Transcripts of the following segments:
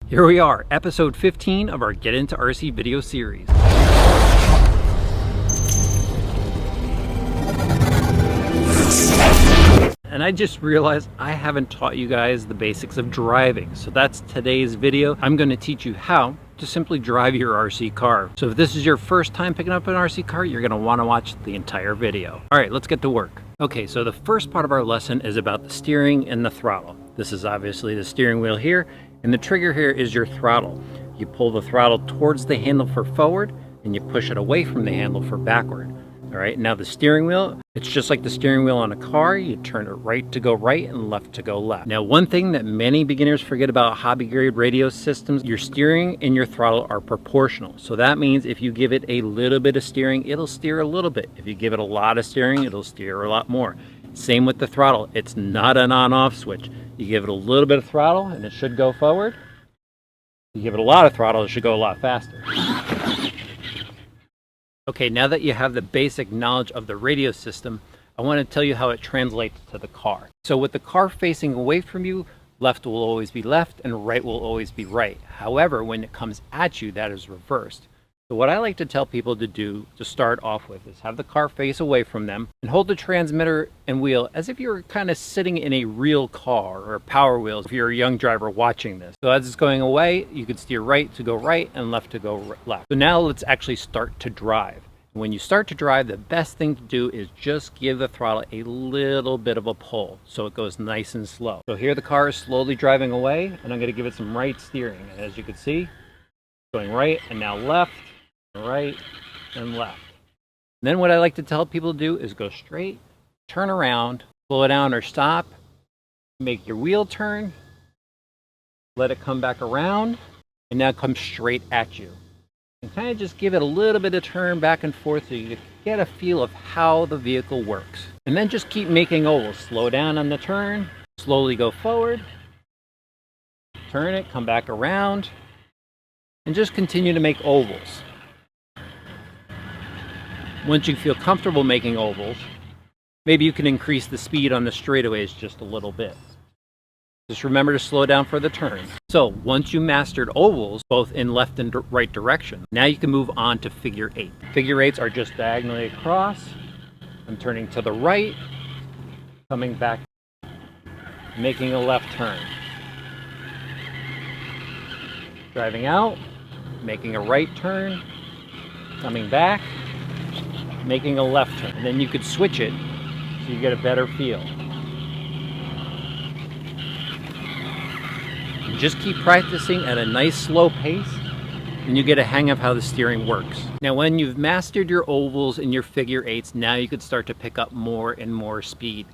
Here we are, episode 15 of our Get Into RC video series. And I just realized I haven't taught you guys the basics of driving. So that's today's video. I'm going to teach you how to simply drive your RC car. So if this is your first time picking up an RC car, you're going to want to watch the entire video. All right, let's get to work. Okay, so the first part of our lesson is about the steering and the throttle. This is obviously the steering wheel here, and the trigger here is your throttle. You pull the throttle towards the handle for forward, and you push it away from the handle for backward. All right, now the steering wheel, it's just like the steering wheel on a car. You turn it right to go right and left to go left. Now, one thing that many beginners forget about hobby grade radio systems, your steering and your throttle are proportional. So that means if you give it a little bit of steering, it'll steer a little bit. If you give it a lot of steering, it'll steer a lot more. Same with the throttle. It's not an on-off switch. You give it a little bit of throttle and it should go forward. You give it a lot of throttle, it should go a lot faster. Okay, now that you have the basic knowledge of the radio system, I want to tell you how it translates to the car. So with the car facing away from you, left will always be left and right will always be right. However, when it comes at you, that is reversed. So what I like to tell people to do to start off with is have the car face away from them and hold the transmitter and wheel as if you were kind of sitting in a real car or power wheels if you're a young driver watching this. So as it's going away, you could steer right to go right and left to go left. So now let's actually start to drive. When you start to drive, the best thing to do is just give the throttle a little bit of a pull so it goes nice and slow. So here the car is slowly driving away, and I'm going to give it some right steering. And as you can see, going right and now left, right and left. And then what I like to tell people to do is go straight, turn around, slow down or stop, make your wheel turn, let it come back around, and now come straight at you. And kind of just give it a little bit of turn back and forth so you get a feel of how the vehicle works. And then just keep making ovals. Slow down on the turn, slowly go forward, turn it, come back around, and just continue to make ovals. Once you feel comfortable making ovals, maybe you can increase the speed on the straightaways just a little bit. Just remember to slow down for the turn. So once you mastered ovals, both in left and right direction, now you can move on to figure eight. Figure eights are just diagonally across. I'm turning to the right, coming back, making a left turn. Driving out, making a right turn, coming back, making a left turn. And then you could switch it so you get a better feel. Just keep practicing at a nice slow pace and you get a hang of how the steering works. Now when you've mastered your ovals and your figure eights, now you could start to pick up more and more speed.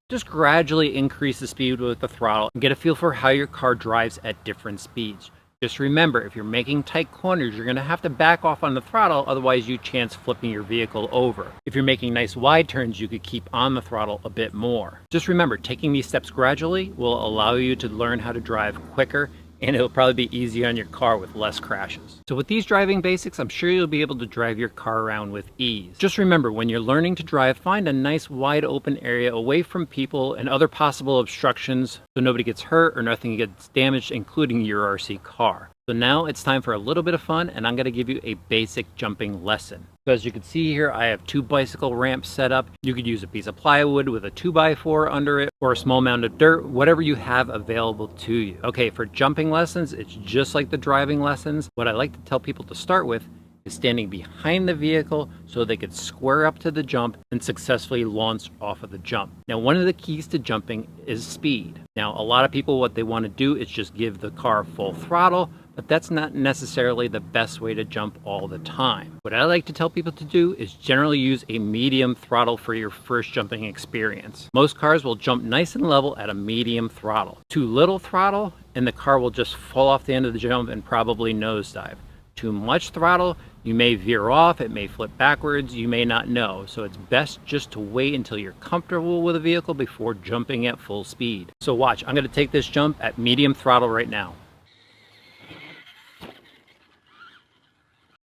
Just gradually increase the speed with the throttle and get a feel for how your car drives at different speeds. Just remember, if you're making tight corners, you're going to have to back off on the throttle, otherwise you chance flipping your vehicle over. If you're making nice wide turns, you could keep on the throttle a bit more. Just remember, taking these steps gradually will allow you to learn how to drive quicker, and it'll probably be easier on your car with less crashes. So with these driving basics, I'm sure you'll be able to drive your car around with ease. Just remember, when you're learning to drive, find a nice wide open area away from people and other possible obstructions so nobody gets hurt or nothing gets damaged, including your RC car. So now it's time for a little bit of fun, and I'm going to give you a basic jumping lesson. So as you can see here, I have two bicycle ramps set up. You could use a piece of plywood with a 2x4 under it or a small mound of dirt, whatever you have available to you. Okay, for jumping lessons, it's just like the driving lessons. What I like to tell people to start with is standing behind the vehicle so they could square up to the jump and successfully launch off of the jump. Now, one of the keys to jumping is speed. Now, a lot of people, what they want to do is just give the car full throttle, but that's not necessarily the best way to jump all the time. What I like to tell people to do is generally use a medium throttle for your first jumping experience. Most cars will jump nice and level at a medium throttle. Too little throttle and the car will just fall off the end of the jump and probably nosedive. Too much throttle, you may veer off, it may flip backwards, you may not know. So it's best just to wait until you're comfortable with a vehicle before jumping at full speed. So watch, I'm going to take this jump at medium throttle right now.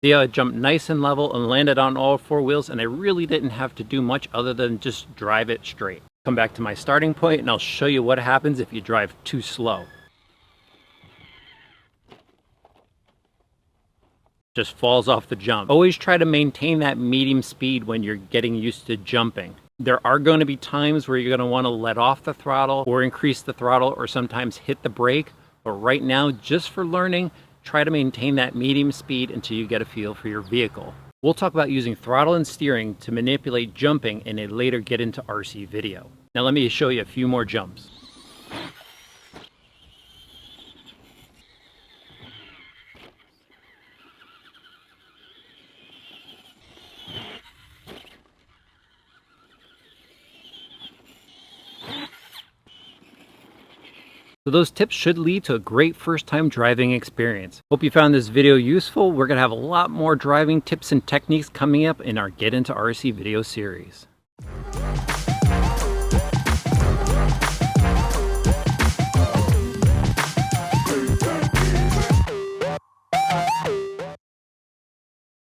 See how I jumped nice and level and landed on all four wheels, and I really didn't have to do much other than just drive it straight. Come back to my starting point and I'll show you what happens if you drive too slow. just falls off the jump. Always try to maintain that medium speed when you're getting used to jumping. There are going to be times where you're going to want to let off the throttle or increase the throttle or sometimes hit the brake. But right now, just for learning, try to maintain that medium speed until you get a feel for your vehicle. We'll talk about using throttle and steering to manipulate jumping in a later Get Into RC video. Now let me show you a few more jumps. So those tips should lead to a great first-time driving experience. Hope you found this video useful. We're going to have a lot more driving tips and techniques coming up in our Get Into RC video series.